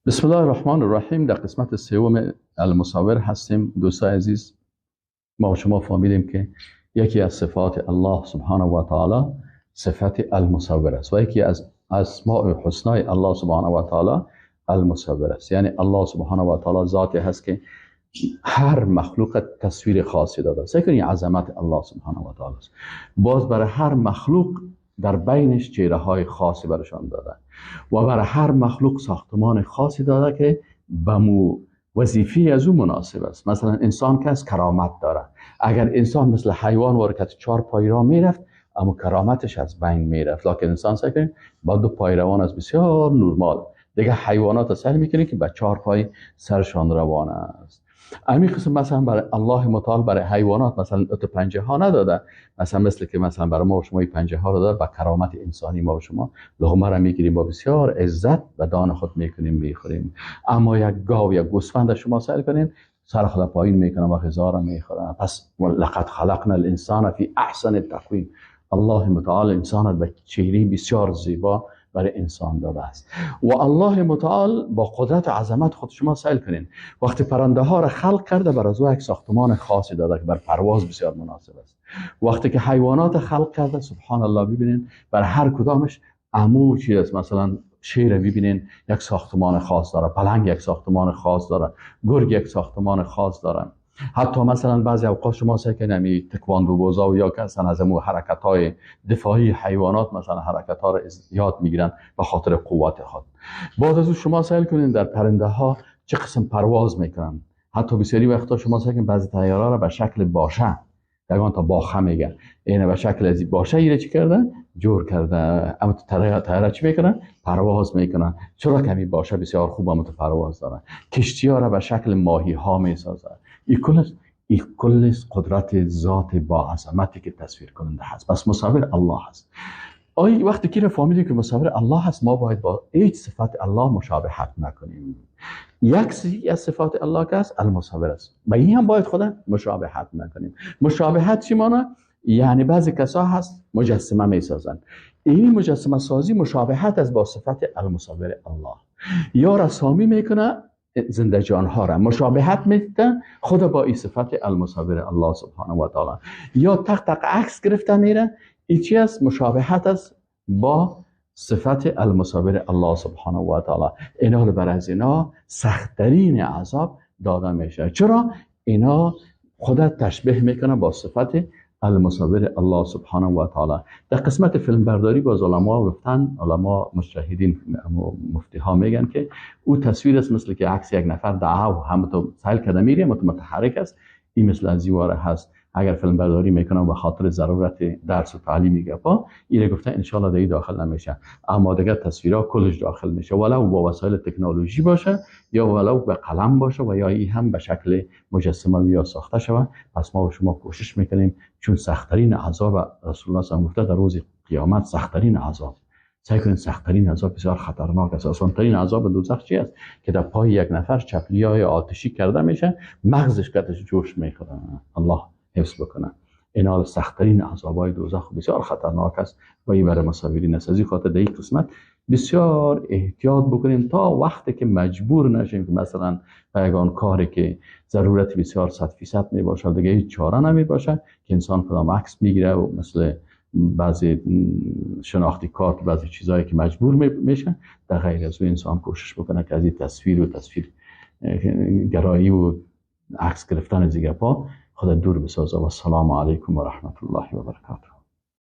بسم الله الرحمن الرحیم. در قسمت سوم المصور هستیم. دوستان عزیز، ما و شما فهمیدیم که یکی از صفات الله سبحانه و تعالی صفت المصور است و یکی از اسماء الحسنای الله سبحانه و تعالی المصور است. یعنی الله سبحانه و تعالی ذاتی هست که هر مخلوق تصویر خاصی داده است. این عظمت الله سبحانه و تعالی است. باز برای هر مخلوق در بینش چهره های خاصی برشان داده و برای هر مخلوق ساختمان خاصی داده که به وظیفه از او مناسب است. مثلا انسان که از کرامت داره، اگر انسان مثل حیوان ورکت 4 پای را میرفت اما کرامتش از بین میرفت، لکن انسان سکن با 2 پای روان از بسیار نرمال. دیگه حیوانات سعی میکنه که با 4 پای سرشان روان است. همین قسم مثلا برای الله متعال برای حیوانات مثلا پنجه ها نداده، مثل که مثلا برای ما و شما پنجه ها رو داره. با کرامت انسانی ما و شما لقمه را میگیریم با بسیار عزت و دان خود میکنیم میخوریم. اما یک گاو یا گوسفند شما سأل کنین سر خود پایین میکنه و غذا را میخوره. پس لقد خلقنا الانسان فی احسن تقویم. الله متعال انسان به چهره بسیار زیبا برای انسان داده است و الله متعال با قدرت و عظمت خود شما سائل کنین وقتی پرنده ها را خلق کرده بر از او یک ساختمان خاصی داده که بر پرواز بسیار مناسب است. وقتی که حیوانات خلق کرده سبحان الله ببینین بر هر کدامش عمو چیز است. مثلا شیر ببینین یک ساختمان خاص داره، پلنگ یک ساختمان خاص داره، گرگ یک ساختمان خاص داره. حتی مثلا بعضی اوقات شما سعی کنید تکواندو بازا و یا که اصلا از امو حرکت‌های دفاعی حیوانات مثلا حرکت‌ها را یاد میگیرن به خاطر قوت خود. بعد از اون شما سعی کنید در پرنده ها چه قسم پرواز میکنن. حتی بسیاری وقتا شما سعی کنید بعضی طیاره را به شکل باشه، درمان تا باخه میگن، اینه به شکل از باشه ایره چی کردن جور کرده. اما طیاره چی میکنن پرواز میکنن. چرا که همین باشه بسیار خوب هم پرواز داره. کشتی ها را به شکل ماهی ها میسازن. این کل قدرت ذات با عظمتی که تصویر کننده هست. بس مصور الله هست. وقتی که فهمیدیم که مصور الله هست ما باید با هیچ صفت الله مشابهت نکنیم. یک از صفات الله که است المصور است، با این هم باید خدا مشابهت نکنیم. مشابهت چی معنی؟ یعنی بعضی کسا هست مجسمه میسازن. این مجسمه سازی مشابهت از با صفت المصور الله. یا رسامی میکنه زنده جان ها را مشابهت میده خدا با این صفت المصور الله سبحانه و تعالی. یا تق عکس گرفته میره، این چی است؟ مشابهت است با صفت المصور الله سبحانه و تعالی. اینا بر از اینا سخت‌ترین عذاب داده میشه. چرا؟ اینا خدا تشبیه میکنه با صفت المصور الله سبحانه و تعالی. در قسمت فیلم برداری باز علما گفتن، علما مجتهدین مفتی ها میگن که او تصویر است مثل که عکس یک نفر دعا و هم تو سایل کرده میری متحرک است. این مثل از دیواره هست. اگر فیلم برداری میکنم به خاطر ضرورت درس و تعلیمی گپا اینه گفتن ان شاء الله داخل نمیشه، اما دیگه تصویرها کلش داخل میشه، ولو با وسایل تکنولوژی باشه یا ولو به قلم باشه و یا این هم به شکل مجسمه یا ساخته شود. پس ما و شما کوشش میکنیم چون سخت‌ترین عذاب رسول الله صلی الله علیه و آله در روز قیامت سخت‌ترین عذاب. سعی کنید سخت‌ترین عذاب بسیار خطرناک است. آسان‌ترین عذاب دوزخ چی است؟ که در پای یک نفر چپلی‌های آتشی کرده میشه، مغزش کتش جوش میخوره. الله حفظ بکنه. اینا سخت‌ترین عذاب‌های دوزخ بسیار خطرناک است و این برای مصورین است. از این خاطر در این قسمت بسیار احتیاط بکنیم تا وقتی که مجبور نشیم که مثلا پیگان کاری که ضرورت بسیار 100% می باشه دیگه هیچ چاره نمی باشه که انسان کدام عکس میگیره و مثل بعضی شناختی کارت بعضی چیزایی که مجبور میشه. در غیر از اون انسان کوشش بکنه که از این تصویر گرایی و عکس گرفتن از این گپا خدا دور بسازه. و السلام علیکم و رحمت الله و برکاته.